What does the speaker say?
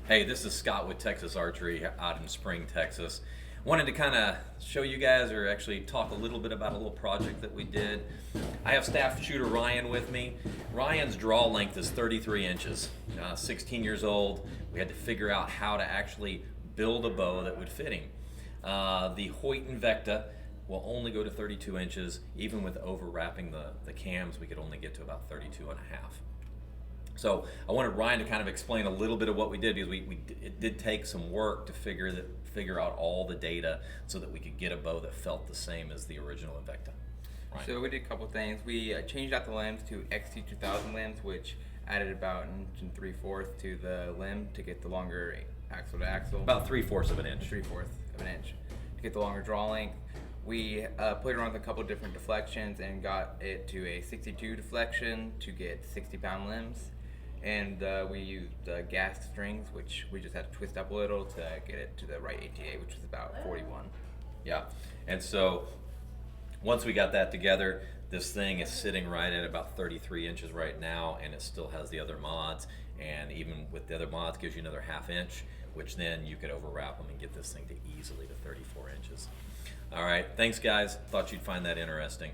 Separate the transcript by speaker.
Speaker 1: Hey, this is Scott with Texas Archery out in Spring, Texas. Wanted to kind of show you guys, or actually talk a little bit about a little project that we did. I have staff shooter Ryan with me. Ryan's draw length is 33 inches, 16 years old. We had to figure out how to actually build a bow that would fit him. The Hoyt Invicta will only go to 32 inches. Even with overwrapping the cams, we could only get to about 32 and a half. So I wanted Ryan to kind of explain a little bit of what we did, because it did take some work to figure out all the data so that we could get a bow that felt the same as the original Invicta. Ryan.
Speaker 2: So we did a couple things. We changed out the limbs to XT2000 limbs, which added about 1 3/4 to the limb to get the longer axle to axle.
Speaker 1: About 3/4 of an inch.
Speaker 2: 3/4 of an inch to get the longer draw length. We played around with a couple different deflections and got it to a 62 deflection to get 60-pound limbs. And we used gas strings, which we just had to twist up a little to get it to the right ATA, which was about 41.
Speaker 1: Yeah, and so once we got that together, this thing is sitting right at about 33 inches right now, and it still has the other mods, and even with the other mods gives you another 1/2 inch, which then you could overwrap them and get this thing to easily to 34 inches. All right, thanks guys. Thought you'd find that interesting.